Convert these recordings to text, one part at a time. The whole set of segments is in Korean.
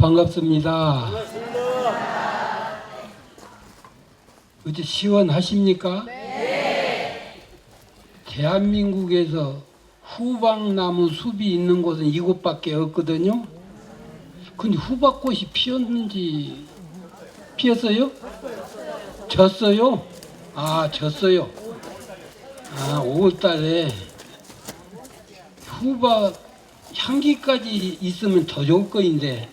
반갑습니다. 어제 시원하십니까? 대한민국에서 후박나무 숲이 있는 곳은 이곳밖에 없거든요. 근데 후박꽃이 피었는지 피었어요? 졌어요? 아, 졌어요. 아, 5월달에 후박 향기까지 있으면 더 좋을 거인데,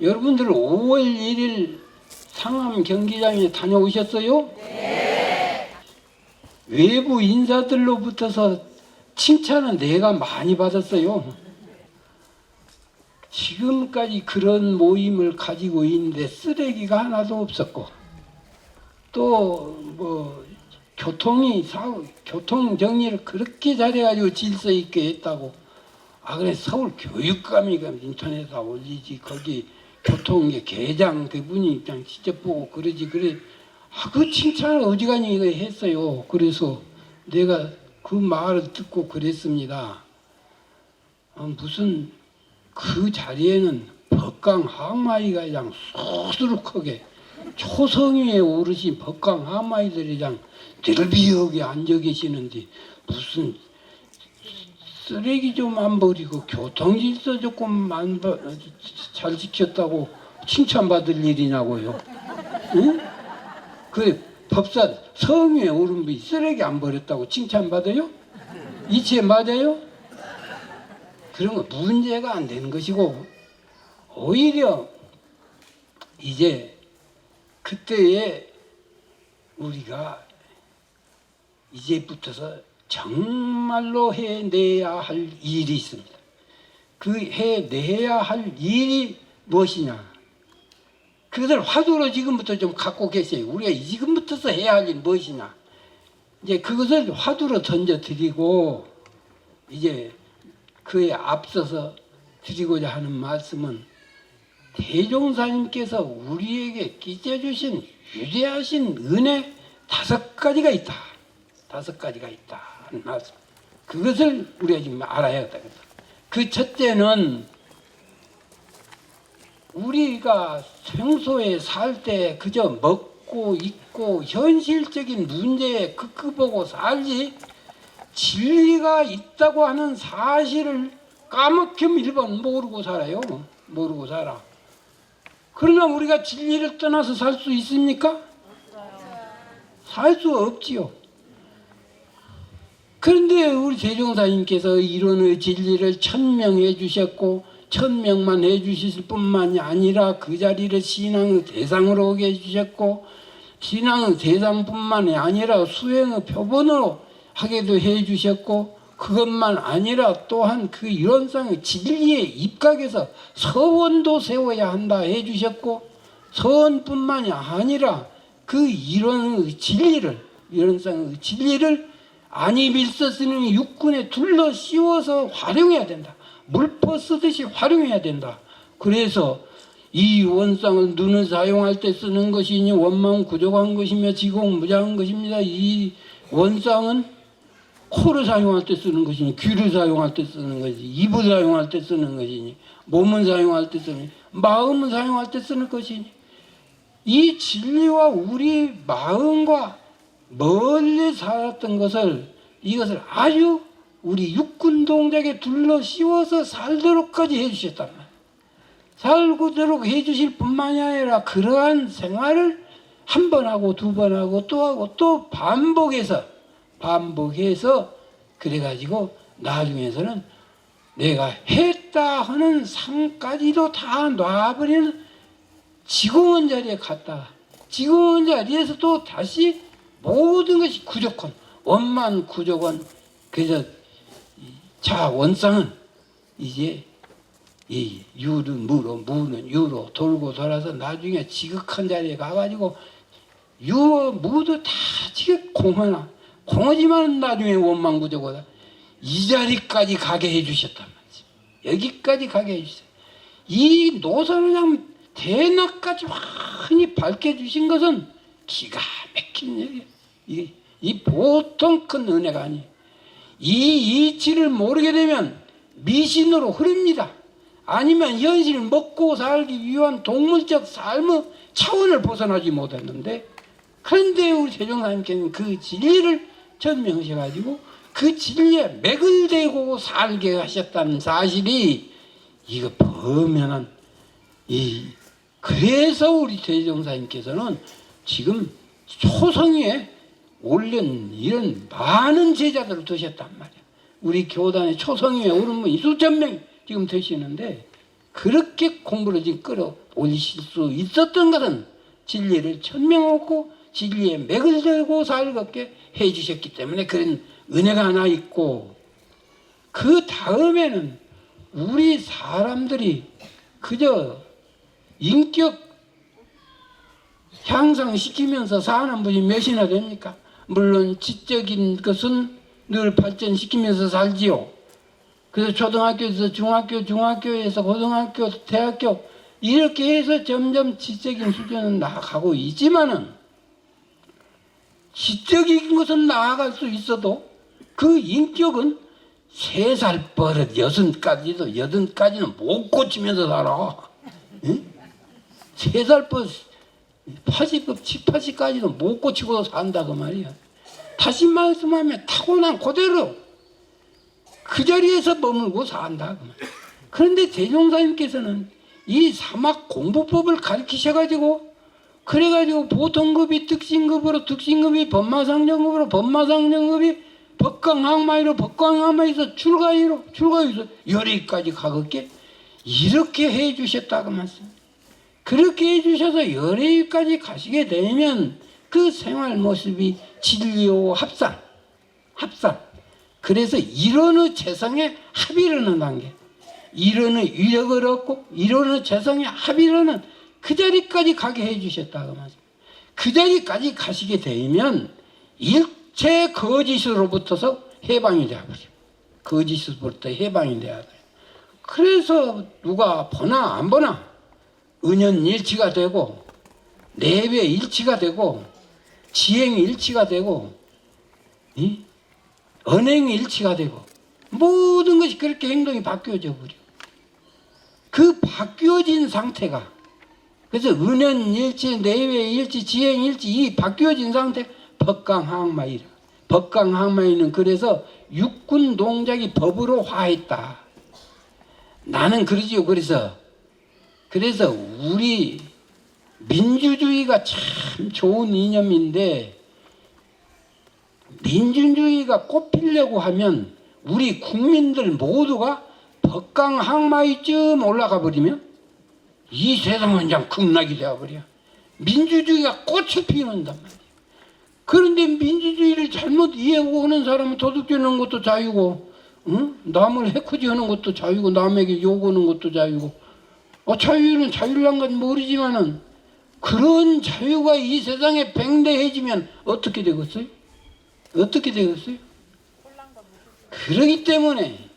여러분들 5월 1일 상암 경기장에 다녀오셨어요? 네. 외부 인사들로부터서 칭찬은 내가 많이 받았어요. 지금까지 그런 모임을 가지고 있는데 쓰레기가 하나도 없었고, 또 뭐 교통 정리를 그렇게 잘해가지고 질서 있게 했다고. 아, 그래 서울 교육감이 인터넷에 올리지, 거기 교통계 계장 그분이 그냥 직접 보고 그러지. 그래, 아, 그 칭찬을 어지간히 했어요. 그래서 내가 그 말을 듣고 그랬습니다. 무슨 그 자리에는 법강 항마이가 그냥 수두룩하게 초성위에 오르신 법강 항마이들이 그냥 늘비하게 앉아 계시는데, 무슨 쓰레기 좀 안 버리고 교통질서 조금 잘 지켰다고 칭찬받을 일이냐고요. 응? 그 법사 성위에 오른 분이 쓰레기 안 버렸다고 칭찬받아요? 이체 맞아요? 그런 거 문제가 안 되는 것이고, 오히려 이제 그때에 우리가 이제부터서 정말로 해내야 할 일이 있습니다. 그 해내야 할 일이 무엇이냐? 그것을 화두로 지금부터 좀 갖고 계세요. 우리가 지금부터서 해야 할 일이 무엇이냐? 이제 그것을 화두로 던져드리고, 이제 그에 앞서서 드리고자 하는 말씀은, 대종사님께서 우리에게 끼쳐주신 위대하신 은혜 5가지가 있다. 5가지가 있다 하는 말씀. 그것을 우리가 지금 알아야겠다. 그 첫째는, 우리가 평소에 살 때 그저 먹고 입고 현실적인 문제에 급급하고 살지, 진리가 있다고 하는 사실을 까맣게 일반 모르고 살아요. 모르고 살아. 그러나 우리가 진리를 떠나서 살 수 있습니까? 살 수 없지요. 그런데 우리 대종사님께서 이론의 진리를 천명해 주셨고, 천명만 해 주실 뿐만이 아니라 그 자리를 신앙의 대상으로 오게 해주셨고, 신앙의 대상뿐만이 아니라 수행의 표본으로 하게도 해 주셨고, 그것만 아니라 또한 그 이론상의 진리에 입각해서 서원도 세워야 한다 해 주셨고, 서원뿐만이 아니라 그 이론의 진리를, 이론상의 진리를 안이빌서 쓰는 육군에 둘러 씌워서 활용해야 된다. 물퍼 쓰듯이 활용해야 된다. 그래서 이 원상을 눈을 사용할 때 쓰는 것이니 원망 구족한 것이며 지공 무장한 것입니다. 이 원상은 코를 사용할 때 쓰는 것이니, 귀를 사용할 때 쓰는 것이니, 입을 사용할 때 쓰는 것이니, 몸을 사용할 때 쓰는, 마음을 사용할 때 쓰는 것이니, 이 진리와 우리 마음과 멀리 살았던 것을, 이것을 아주 우리 육군 동작에 둘러 씌워서 살도록까지 해주셨단 말이에요. 살도록 해주실 뿐만이 아니라 그러한 생활을 한 번 하고 두 번 하고 또 반복해서 그래가지고 나중에서는 내가 했다 하는 상까지도 다 놔버리는 지공원 자리에 갔다가, 지공원 자리에서 또 다시 모든 것이 구족원, 원만 구족원. 그래서 자 원상은 이제 이 유는 무로, 무는 유로 돌고 돌아서 나중에 지극한 자리에 가가지고 유와 무도 다 지금 공하나, 공하지만 나중에 원만 구족원 이 자리까지 가게 해주셨단 말이지. 여기까지 가게 해주셨어요. 이 노선을 그냥 대낮까지 환히 밝혀주신 것은 기가 막힌 얘기예요. 이 보통 큰 은혜가 아니에요. 이 이치를 모르게 되면 미신으로 흐릅니다. 아니면 현실 먹고 살기 위한 동물적 삶의 차원을 벗어나지 못했는데, 그런데 우리 대종사님께는 그 진리를 전명하셔가지고 그 진리에 맥을 대고 살게 하셨다는 사실이 이거 범연한 그래서 우리 대종사님께서는 지금 초성위에 올린 이런 많은 제자들을 두셨단 말이야. 우리 교단의 초성위에 오른 분이 수천 명 지금 되시는데, 그렇게 공부를 지금 끌어올리실 수 있었던 것은 진리를 천명하고 진리에 맥을 들고 살겁게 해주셨기 때문에 그런 은혜가 하나 있고, 그 다음에는 우리 사람들이 그저 인격 향상시키면서 사는 분이 몇이나 됩니까? 물론 지적인 것은 늘 발전시키면서 살지요. 그래서 초등학교에서 중학교, 중학교에서 고등학교, 대학교 이렇게 해서 점점 지적인 수준은 나아가고 있지만은, 지적인 것은 나아갈 수 있어도 그 인격은 3살 버릇 8까지는 못 고치면서 살아. 응? 3살 버릇 80급, 80까지도 못 고치고 산다 그 말이야. 다시 말씀하면 타고난 그대로 그 자리에서 머물고 산다 그 말이야. 그런데 대종사님께서는 이 사막 공부법을 가르치셔가지고, 그래가지고 보통급이 특신급으로, 특신급이 법마상정급으로, 법마상정급이 법강항마이로, 법강항마에서 출가위로, 출가위에서 열의까지 가볍게 이렇게 해주셨다고 말씀. 그렇게 해주셔서 열의까지 가시게 되면 그 생활 모습이 진리오 합산. 그래서 이론의 재성에 합이르는 단계, 이론의 위력을 얻고 이론의 재성에 합이르는 그 자리까지 가게 해주셨다고 말씀. 그 자리까지 가시게 되면 일체 거짓으로부터서 해방이 되어버려. 거짓으로부터 해방이 되어야 돼요. 그래서 누가 보나 안 보나 은연일치가 되고, 내외일치가 되고, 지행일치가 되고, 언행일치가 되고, 모든 것이 그렇게 행동이 바뀌어져 버려. 그 바뀌어진 상태가, 그래서 은연일치, 내외일치, 지행일치, 이 바뀌어진 상태 법강항마이라. 법강항마이는 그래서 육군 동작이 법으로 화했다. 나는 그러지요. 그래서 우리 민주주의가 참 좋은 이념인데, 민주주의가 꽃피려고 하면 우리 국민들 모두가 법강항마이쯤 올라가 버리면 이 세상은 그냥 극락이 되어버려. 민주주의가 꽃을 피운단 말이야. 그런데 민주주의를 잘못 이해하는 사람은 도둑질하는 것도 자유고, 응? 남을 해코지하는 것도 자유고, 남에게 욕하는 것도 자유고, 자유는 자유란 건 모르지만은 그런 자유가 이 세상에 뱅대해지면 어떻게 되겠어요? 그러기 때문에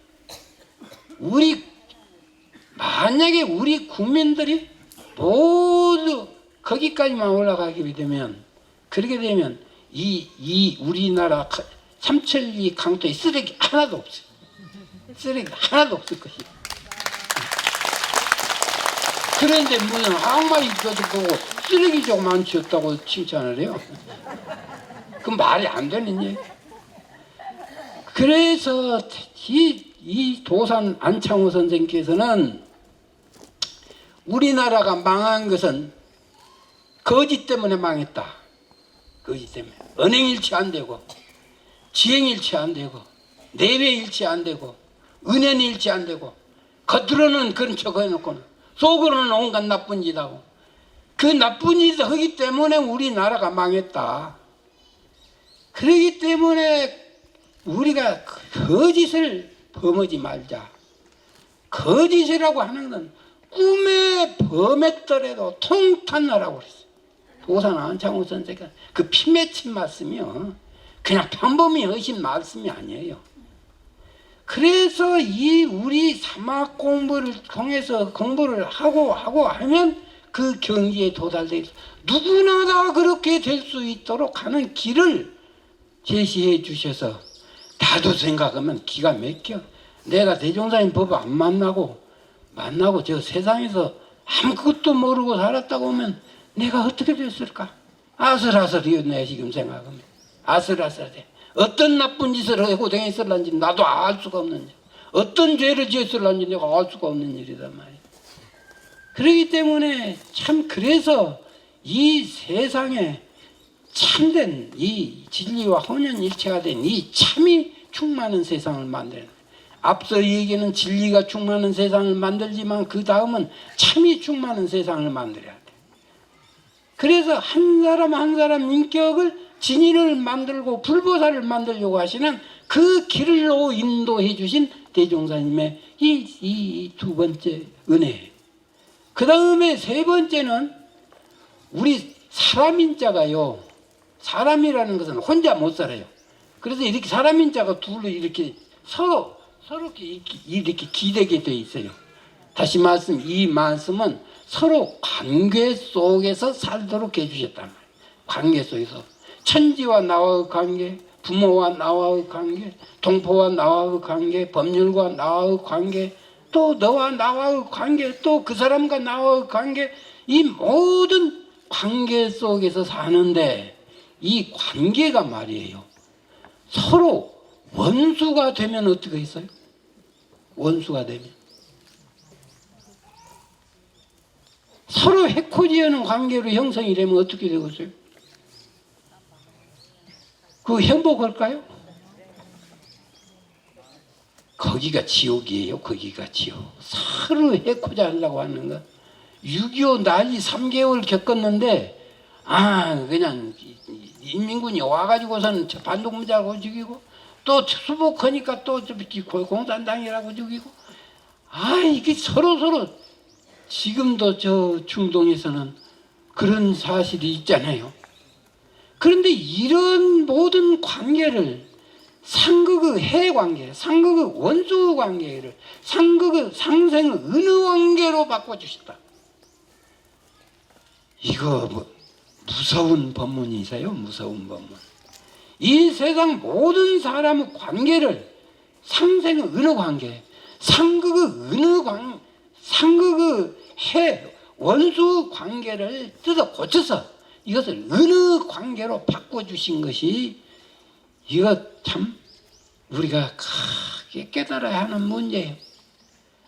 만약에 우리 국민들이 모두 거기까지만 올라가게 되면, 그렇게 되면 이 우리나라 삼천리 강도에 쓰레기 하나도 없어요. 쓰레기 하나도 없을 것이에요. 그런데 무슨 항마이 이것도 보고 쓰레기 조금만 치웠다고 칭찬을 해요. 그건 말이 안 되는 얘기. 그래서 이 도산 안창호 선생께서는 우리나라가 망한 것은 거짓 때문에 망했다. 거짓 때문에. 언행일치 안 되고, 지행일치 안 되고, 내외일치 안 되고, 은연일치 안 되고, 겉으로는 그런 척 해놓고는 속으로는 온갖 나쁜 짓 하고, 그 나쁜 짓을 하기 때문에 우리나라가 망했다. 그러기 때문에 우리가 거짓을 범하지 말자. 거짓이라고 하는 건 꿈에 범했더라도 통탄나라고 그랬어요. 도산 안창호 선생가 그 피 맺힌 말씀이요. 그냥 평범히 하신 말씀이 아니에요. 그래서 우리 사막 공부를 통해서 공부를 하고 하면 그 경지에 도달돼 있어. 누구나 다 그렇게 될 수 있도록 하는 길을 제시해 주셔서, 나도 생각하면 기가 막혀. 내가 대종사님 법 안 만나고 만나고 저 세상에서 아무것도 모르고 살았다고 하면 내가 어떻게 됐을까? 아슬아슬해요. 내가 지금 생각하면 아슬아슬해. 어떤 나쁜 짓을 하고 다녔을런지 나도 알 수가 없는 일, 어떤 죄를 지었을런지 내가 알 수가 없는 일이란 말이에요. 그렇기 때문에 참 그래서 이 세상에 참된 이 진리와 혼연일체가 된 이 참이 충만한 세상을 만드는 거예요. 앞서 얘기는 진리가 충만한 세상을 만들지만 그 다음은 참이 충만한 세상을 만들어야 돼. 그래서 한 사람 한 사람 인격을 진인을 만들고 불보살을 만들려고 하시는 그 길로 인도해 주신 대종사님의 이 두 번째 은혜예요. 그 다음에 세 번째는 우리 사람인 자가요, 사람이라는 것은 혼자 못 살아요. 그래서 이렇게 사람인 자가 둘로 이렇게 서로 이렇게 기대게 돼 있어요. 다시 말씀, 이 말씀은 서로 관계 속에서 살도록 해주셨단 말이에요. 관계 속에서 천지와 나와의 관계, 부모와 나와의 관계, 동포와 나와의 관계, 법률과 나와의 관계, 또 너와 나와의 관계, 또 그 사람과 나와의 관계, 이 모든 관계 속에서 사는데 이 관계가 말이에요, 서로 원수가 되면 어떻게 있어요? 원수가 되면 서로 해코지하는 관계로 형성이 되면 어떻게 되겠어요? 그 행복할까요? 거기가 지옥이에요. 거기가 지옥. 서로 해코자 하려고 하는 거. 6.25 난리 3개월 겪었는데 그냥 인민군이 와가지고서는 반동문자고 죽이고 또 수복하니까 또 공산당이라고 죽이고 이게 서로 지금도 저 중동에서는 그런 사실이 있잖아요. 그런데 이런 모든 관계를 상극의 해관계, 상극의 원수 관계를 상극의 상생의 은혜 관계로 바꿔주셨다. 이거 무서운 법문이세요. 무서운 법문. 이 세상 모든 사람의 관계를 상생의 은혜 관계, 상극의 은혜 관계, 상극의 원수 관계를 뜯어 고쳐서 이것을 은혜 관계로 바꿔주신 것이, 이거 참 우리가 크게 깨달아야 하는 문제예요.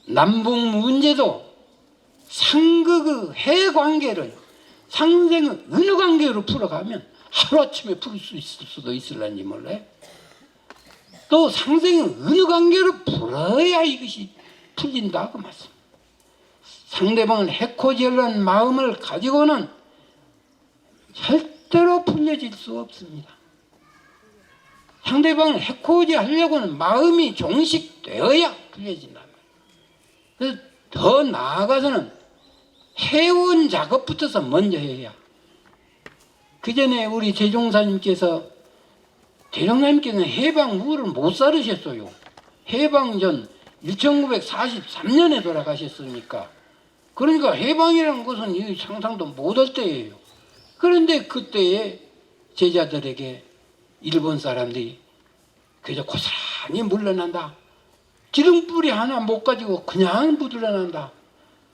남북 문제도 상극의 해관계를 상생의 은혜 관계로 풀어가면 하루아침에 풀 수 있을 수도 있을런지 몰라요. 또 상생의 은혜 관계로 풀어야 이것이 풀린다고 말씀. 상대방을 해코지하려는 마음을 가지고는 절대로 풀려질 수 없습니다. 상대방을 해코지하려고는 마음이 종식되어야 풀려진단 말이에요. 그래서 더 나아가서는 해원 작업부터서 먼저 해야. 그 전에 우리 대종사님께서는 해방 후를 못 살으셨어요. 해방 전 1943년에 돌아가셨으니까. 그러니까 해방이라는 것은 상상도 못할 때예요. 그런데 그때에 제자들에게 일본 사람들이 그저 고스란히 물러난다. 기둥뿌리 하나 못 가지고 그냥 물러난다.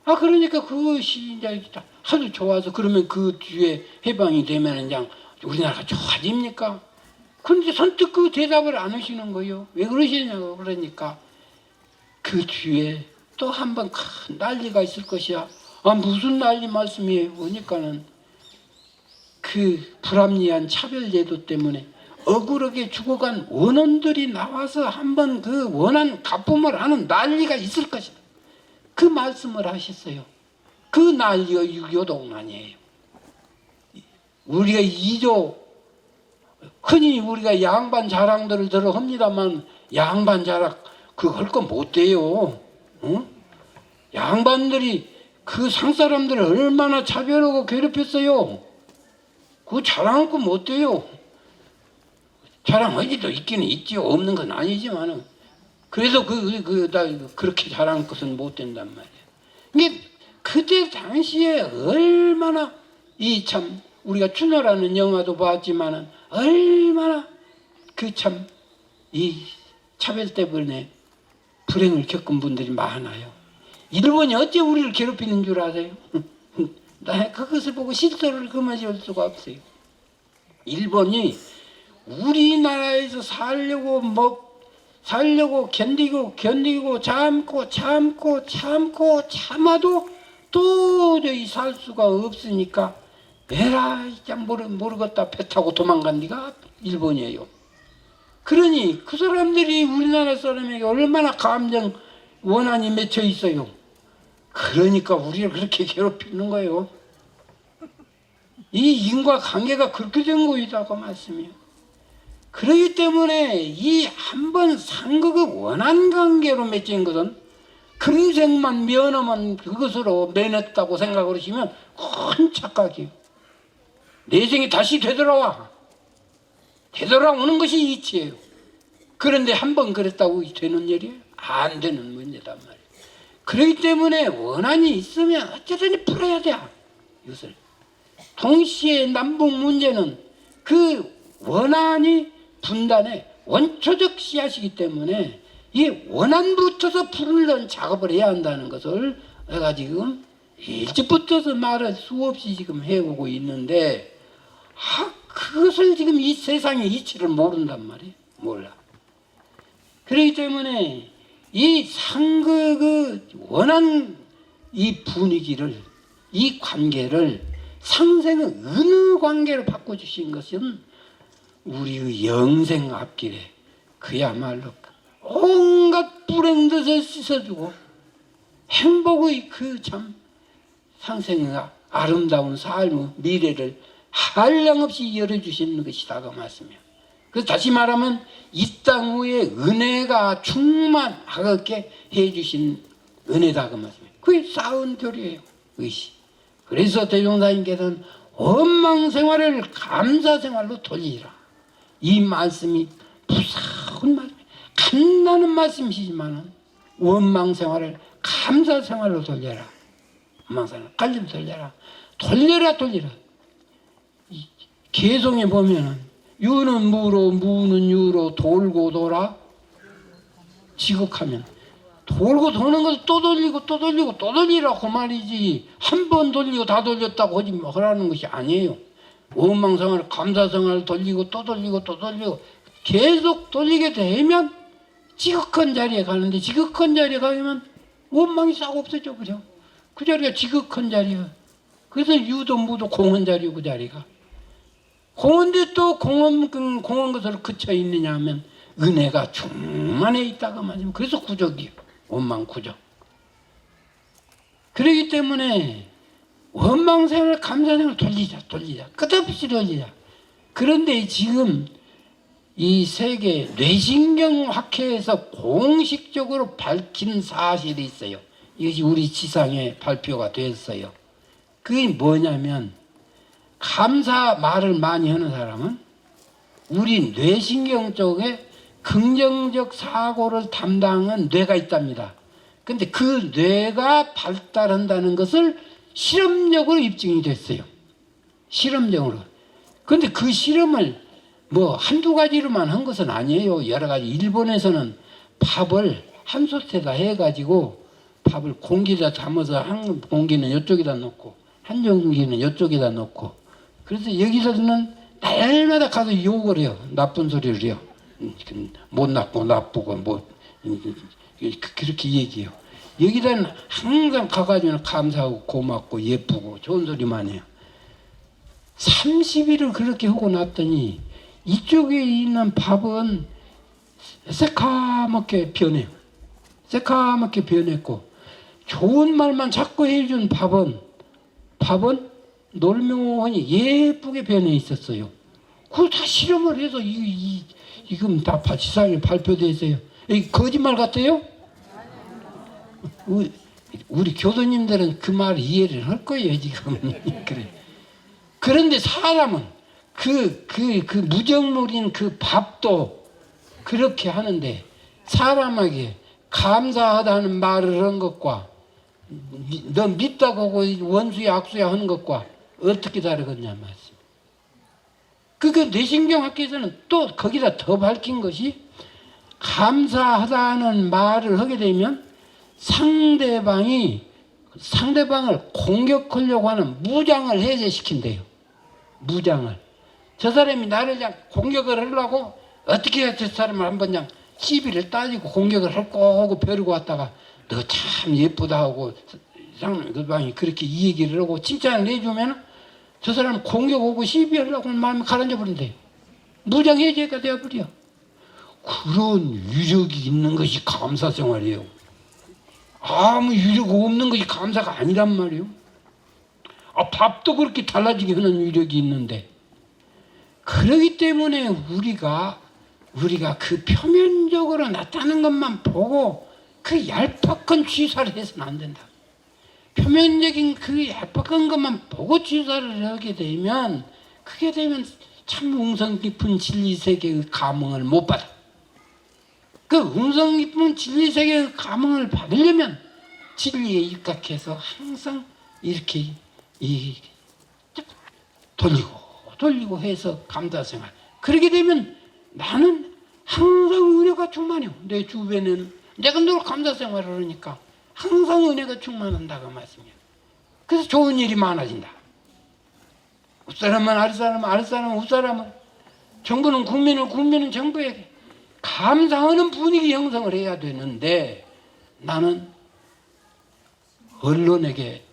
그러니까 그것이 이제 하도 좋아서, 그러면 그 뒤에 해방이 되면 그냥 우리나라가 좋아집니까? 그런데 선뜻 그 대답을 안 하시는 거예요. 왜 그러시냐고. 그러니까 그 뒤에 또 한 번 큰 난리가 있을 것이야. 무슨 난리 말씀이에요? 그러니까는 그 불합리한 차별제도 때문에 억울하게 죽어간 원혼들이 나와서 한번 그 원한 가품을 하는 난리가 있을 것이다. 그 말씀을 하셨어요. 그 난리가 6.25 동란이에요. 우리가 2조, 흔히 우리가 양반 자랑들을 들어 합니다만 양반 자랑 그거 할 거 못 돼요. 양반들이 그 상사람들을 얼마나 차별하고 괴롭혔어요. 그거 자랑할 거 못 돼요. 자랑하지도 있기는 있지요. 없는 건 아니지만은. 그래서 그렇게 자랑할 것은 못 된단 말이에요. 이게 그때 당시에 얼마나 우리가 추노라는 영화도 봤지만은 얼마나 이 차별 때문에 불행을 겪은 분들이 많아요. 일본이 어째 우리를 괴롭히는 줄 아세요? 나 그것을 보고 실소를 그만할 수가 없어요. 일본이 우리나라에서 살려고 견디고 참아도 도저히 살 수가 없으니까 에라 진짜 모르겠다 배 타고 도망간 데가 일본이에요. 그러니 그 사람들이 우리나라 사람에게 얼마나 감정 원한이 맺혀 있어요. 그러니까 우리를 그렇게 괴롭히는 거예요. 이 인과관계가 그렇게 된 거이다 그 말씀이에요. 그렇기 때문에 이 한번 상극의 원한관계로 맺힌 것은 금생만 면허만 그것으로 매냈다고 생각을 하시면 큰 착각이에요. 내생이 다시 되돌아오는 것이 이치예요. 그런데 한번 그랬다고 되는 일이에요? 안 되는 문제단 말이에요. 그렇기 때문에 원한이 있으면 어쨌든 풀어야 돼. 이것을 동시에 남북 문제는 그 원한이 분단의 원초적 씨앗이기 때문에 이 원한부터서 풀는 작업을 해야 한다는 것을 내가 지금 일찍부터서 말을 수없이 지금 해오고 있는데 그것을 지금 이 세상의 이치를 모른단 말이에요. 몰라. 그렇기 때문에 이 상극의 원한 이 분위기를 이 관계를 상생의 어느 관계로 바꿔주신 것은 우리의 영생 앞길에 그야말로 온갖 불행듯을 씻어주고 행복의 그 참 상생의 아름다운 삶의 미래를 한량없이 열어주시는 것이다 그 말씀이에요. 그래서 다시 말하면 이 땅 위에 은혜가 충만하게 해주신 은혜다 그 말씀이에요. 그게 쌓은 교리예요. 의식. 그래서 대종사님께서는 원망생활을 감사생활로 돌리라. 이 말씀이 무서운 말씀, 간단한 말씀이시지만 원망생활을 감사생활로 돌려라. 원망생활 깔림 돌려라. 돌려라. 개성에 보면은 유는 무로 무는 유로 돌고 돌아 지극하면 돌고 도는 것을 또 돌리라고 말이지 한 번 돌리고 다 돌렸다고 하라는 것이 아니에요. 원망생활 감사생활 돌리고 또 돌리고 계속 돌리게 되면 지극한 자리에 가는데 지극한 자리에 가면 원망이 싹 없어져 버려. 그 자리가 지극한 자리야. 그래서 유도 무도 공헌 자리고 그 자리가 공헌데 또 공헌 것으로 그쳐 있느냐 하면 은혜가 충만해 있다가 말이면 그래서 구적이에요. 원망 구적. 그렇기 때문에 원망생활 감사생활 돌리자 끝없이 돌리자. 그런데 지금 이 세계 뇌신경학회에서 공식적으로 밝힌 사실이 있어요. 이것이 우리 지상에 발표가 됐어요. 그게 뭐냐면 감사 말을 많이 하는 사람은 우리 뇌신경 쪽에 긍정적 사고를 담당한 뇌가 있답니다. 근데 그 뇌가 발달한다는 것을 실험적으로 입증이 됐어요. 실험적으로. 근데 그 실험을 뭐 한두 가지로만 한 것은 아니에요. 여러 가지. 일본에서는 밥을 한 솥에다 해가지고 밥을 공기에다 담아서 한 공기는 이쪽에다 놓고 한 공기는 이쪽에다 놓고 그래서 여기서는 날마다 가서 욕을 해요. 나쁜 소리를 해요. 못 나쁘고 뭐 그렇게 얘기해요. 여기다는 항상 가가지고 감사하고 고맙고 예쁘고 좋은 소리만 해요. 30일을 그렇게 하고 났더니 이쪽에 있는 밥은 새카맣게 변해요. 새카맣게 변했고 좋은 말만 자꾸 해준 밥은 놀묘하니 예쁘게 변해 있었어요. 그걸 다 실험을 해서 지금 다 지상에 발표되어 있어요. 이 거짓말 같아요? 우리 교도님들은 그 말 이해를 할 거예요 지금. 그래. 그런데 사람은 그 무정물인 그 밥도 그렇게 하는데 사람에게 감사하다는 말을 한 것과 너 밉다고 하고 원수야 악수야 하는 것과 어떻게 다르겠냐 말씀. 그 뇌신경학에서는 또 거기다 더 밝힌 것이 감사하다는 말을 하게 되면 상대방을 공격하려고 하는 무장을 해제시킨대요. 무장을. 저 사람이 나를 그냥 공격을 하려고 어떻게 해야 저 사람을 한번 그냥 시비를 따지고 공격을 할 거고 벼르고 왔다가 너 참 예쁘다 하고 상대방이 그렇게 이 얘기를 하고 칭찬을 해주면 저 사람 공격하고 시비하려고 하는 마음이 가라앉아 버린대요. 무장 해제가 되어버려. 그런 유력이 있는 것이 감사 생활이에요. 아무 유력 없는 것이 감사가 아니란 말이에요. 밥도 그렇게 달라지게 하는 유력이 있는데, 그러기 때문에 우리가 그 표면적으로 나타나는 것만 보고 그 얄팍한 취사를 해서는 안 된다. 표면적인 그 얄팍한 것만 보고 취사를 하게 되면, 그게 되면 참 웅성 깊은 진리 세계의 감흥을 못 받아. 그 웅성 깊은 진리 세계의 감흥을 받으려면 진리에 입각해서 항상 이렇게 돌리고 해서 감사생활. 그렇게 되면 나는 항상 은혜가 충만해요. 내 주변에는 내가 늘 감사생활을 하니까 항상 은혜가 충만한다고 말씀이에요. 그래서 좋은 일이 많아진다. 윗사람은 아랫사람, 아랫사람은 윗사람은, 정부는 국민은, 국민은 정부에게 감사하는 분위기 형성을 해야 되는데, 나는 언론에게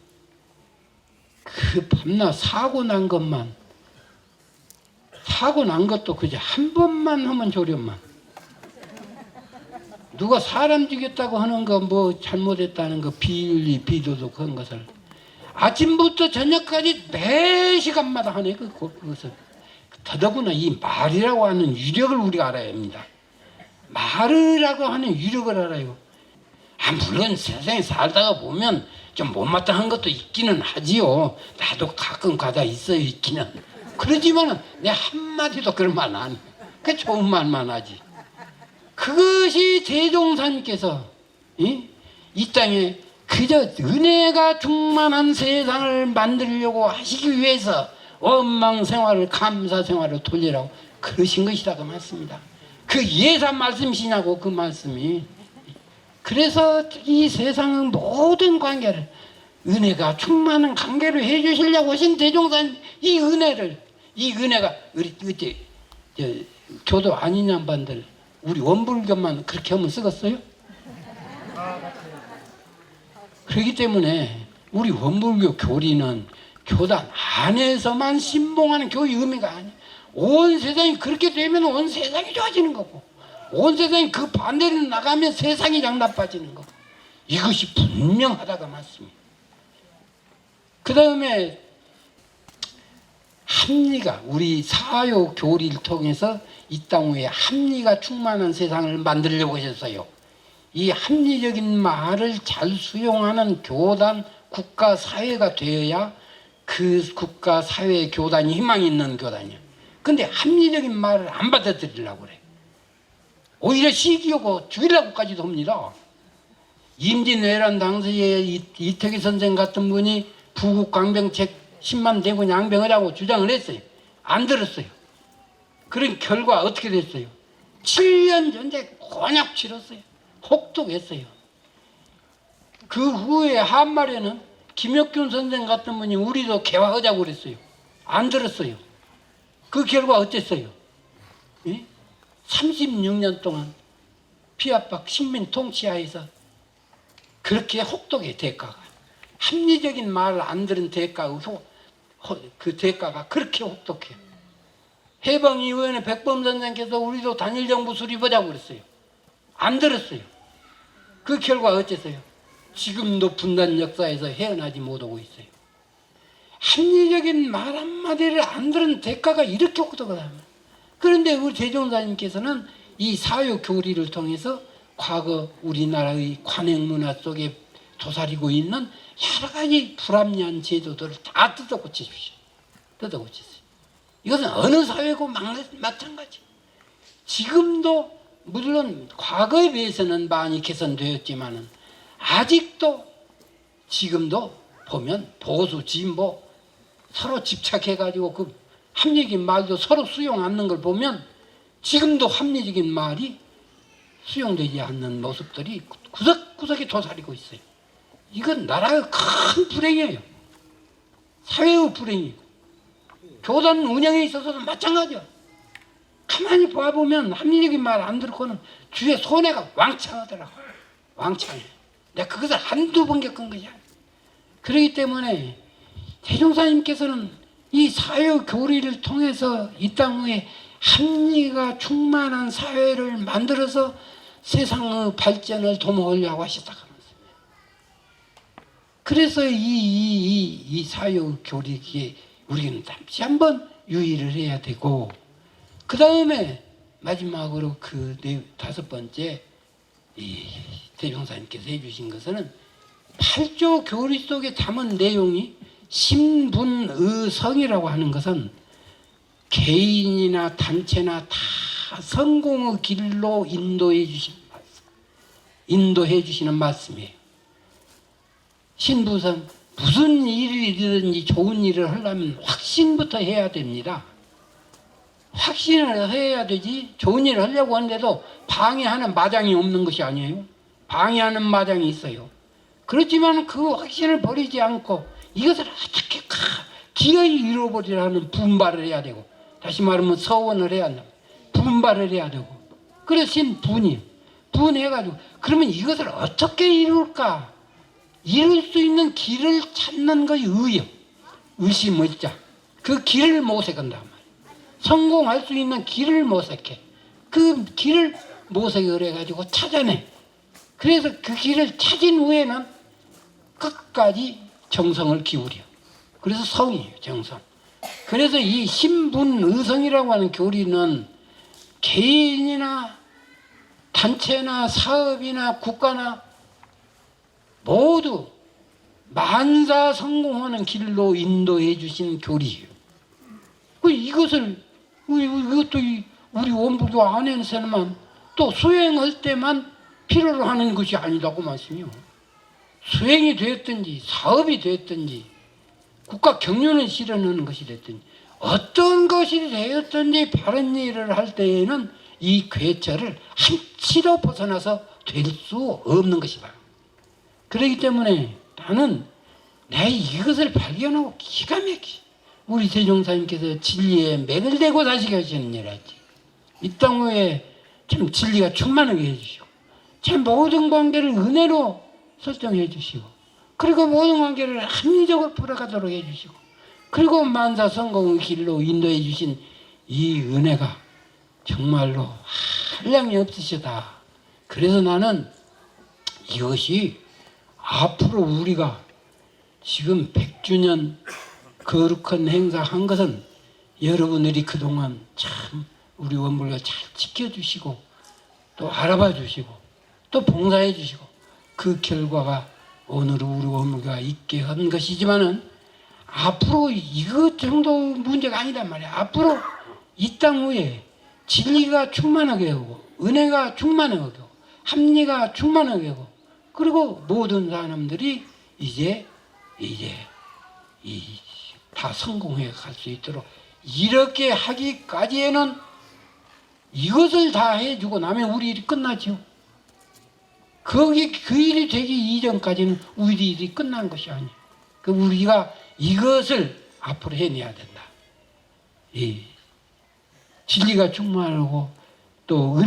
그 밤낮 사고 난 것도 그저 한 번만 하면 조련만. 누가 사람 죽였다고 하는 거, 뭐 잘못했다는 거, 비윤리, 비도덕한 것을 아침부터 저녁까지 매 시간마다 하네. 그것을. 더더구나 이 말이라고 하는 유력을 우리가 알아야 합니다. 말이라고 하는 유력을 알아요. 물론 세상에 살다가 보면 좀 못마땅한 것도 있기는 하지요. 나도 가끔 가다 있어요, 있기는. 그러지만은 내 한마디도 그런 말 안 해. 그 좋은 말만 하지. 그것이 대종사님께서 이 땅에 그저 은혜가 충만한 세상을 만들려고 하시기 위해서 원망생활을, 감사생활을 돌리라고 그러신 것이라고 말씀입니다. 그 예산 말씀이시냐고, 그 말씀이. 그래서 이 세상의 모든 관계를 은혜가 충만한 관계로 해주시려고 하신 대종사님, 이 은혜가 우리 교도 아닌 양반들, 우리 원불교만 그렇게 하면 쓰겠어요? 그렇기 때문에 우리 원불교 교리는 교단 안에서만 신봉하는 교의 의미가 아니에요. 온 세상이 그렇게 되면 온 세상이 좋아지는 거고, 온 세상이 그 반대로 나가면 세상이 나빠지는 거고, 이것이 분명하다가 맞습니다. 그 다음에 합리가, 우리 사요 교리를 통해서 이 땅 위에 합리가 충만한 세상을 만들려고 하셨어요. 이 합리적인 말을 잘 수용하는 교단, 국가, 사회가 되어야 그 국가, 사회, 교단이 희망이 있는 교단이에요. 근데 합리적인 말을 안 받아들이려고 그래. 오히려 시기하고 죽이려고까지도 합니다. 임진왜란 당시에 이태기 선생 같은 분이 부국강병책 10만 대군 양병하라고 주장을 했어요. 안 들었어요. 그런 결과 어떻게 됐어요? 7년 전쟁 곤약 치렀어요. 혹독했어요. 그 후에 한말에는 김혁균 선생 같은 분이 우리도 개화하자고 그랬어요. 안 들었어요. 그 결과 어땠어요? 36년 동안 피압박 식민 통치하에서 그렇게 혹독해, 대가가. 합리적인 말을 안 들은 대가, 그 대가가 그렇게 혹독해요. 해방 이후에는 백범 선생께서 우리도 단일정부 수립하자고 그랬어요. 안 들었어요. 그 결과 어땠어요? 지금도 분단 역사에서 헤어나지 못하고 있어요. 합리적인 말 한마디를 안 들은 대가가 이렇게 혹독하다. 그런데 우리 대종사님께서는 이 사회 교리를 통해서 과거 우리나라의 관행문화 속에 도사리고 있는 여러 가지 불합리한 제도들을 다 뜯어고치십시오. 뜯어고치세요. 이것은 어느 사회고 마찬가지. 지금도 물론 과거에 비해서는 많이 개선되었지만은 아직도 지금도 보면 보수, 진보 서로 집착해가지고 그 합리적인 말도 서로 수용 않는 걸 보면 지금도 합리적인 말이 수용되지 않는 모습들이 구석구석 구석구석에 도사리고 있어요. 이건 나라의 큰 불행이에요. 사회의 불행이고 교단 운영에 있어서도 마찬가지야. 가만히 봐보면 합리적인 말 안 듣고는 주위에 손해가 왕창하더라고. 왕창해. 내가 그것을 한두 번 겪은 것이야. 그렇기 때문에 대종사님께서는 이 사회 교리를 통해서 이 땅 위에 합리가 충만한 사회를 만들어서 세상의 발전을 도모하려고 하셨다고 하면서. 그래서 이 사회 교리에 우리는 잠시 한번 유의를 해야 되고, 그 다음에 마지막으로 그 다섯 번째 이 대종사님께서 해주신 것은 8조 교리 속에 담은 내용이 신분의성이라고 하는 것은 개인이나 단체나 다 성공의 길로 인도해 주시는 말씀이에요. 신부성, 무슨 일이든지 좋은 일을 하려면 확신부터 해야 됩니다. 확신을 해야 되지. 좋은 일을 하려고 하는데도 방해하는 마장이 없는 것이 아니에요. 방해하는 마장이 있어요. 그렇지만 그 확신을 버리지 않고 이것을 어떻게 기어이 잃어버리라는 분발을 해야 되고, 다시 말하면 서원을 해야 한다. 분발을 해야 되고, 그래서 분해가지고 그러면 이것을 어떻게 이룰까? 이룰 수 있는 길을 찾는 것이 의요. 의심의 자. 그 길을 모색한단 말이에요. 성공할 수 있는 길을 모색해. 그 길을 모색을 해가지고 찾아내. 그래서 그 길을 찾은 후에는 끝까지 정성을 기울여. 그래서 성이에요, 정성. 그래서 이 신분의성이라고 하는 교리는 개인이나 단체나 사업이나 국가나 모두 만사 성공하는 길로 인도해 주신 교리예요. 이것을 이것도 우리 원불교 안에서만 또 수행할 때만 필요로 하는 것이 아니라고 말씀이요. 수행이 되었든지 사업이 되었든지 국가 경륜을 실현하는 것이 됐든지 어떤 것이 되었든지 바른 일을 할 때에는 이 괴처를 한치도 벗어나서 될 수 없는 것이다. 그렇기 때문에 나는 내 이것을 발견하고 기가 막히 우리 대종사님께서 진리에 맥을 대고 다시게 하시는 일이지. 이 땅 위에 참 진리가 충만하게 해주시고 참 모든 관계를 은혜로 설정해 주시고, 그리고 모든 관계를 합리적으로 풀어가도록 해주시고, 그리고 만사 성공의 길로 인도해 주신 이 은혜가 정말로 한량이 없으시다. 그래서 나는 이것이 앞으로 우리가 지금 100주년 거룩한 행사한 것은 여러분들이 그동안 참 우리 원불교 잘 지켜주시고 또 알아봐 주시고 또 봉사해 주시고 그 결과가 오늘 우리 원불교가 있게 한 것이지만은 앞으로 이것 정도 문제가 아니란 말이야. 앞으로 이 땅 위에 진리가 충만하게 하고 은혜가 충만하게 하고 합리가 충만하게 하고, 그리고 모든 사람들이 이제 다 성공해 갈 수 있도록 이렇게 하기까지에는 이것을 다 해주고 나면 우리 일이 끝나죠. 그 일이 되기 이전까지는 우리 일이 끝난 것이 아니에요. 우리가 이것을 앞으로 해내야 된다. 진리가 충만하고 또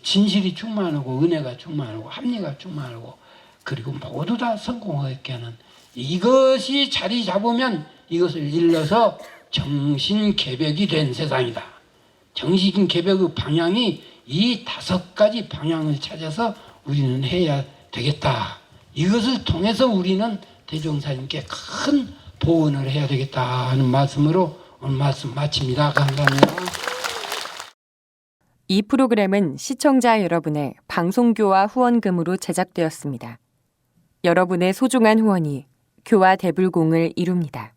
진실이 충만하고 은혜가 충만하고 합리가 충만하고 그리고 모두 다 성공하게 하는 이것이 자리 잡으면 이것을 일러서 정신개벽이 된 세상이다. 정신개벽의 방향이 이 5가지 방향을 찾아서 우리는 해야 되겠다. 이것을 통해서 우리는 대종사님께 큰 보은을 해야 되겠다 하는 말씀으로 오늘 말씀 마칩니다. 감사합니다. 이 프로그램은 시청자 여러분의 방송교화 후원금으로 제작되었습니다. 여러분의 소중한 후원이 교화 대불공을 이룹니다.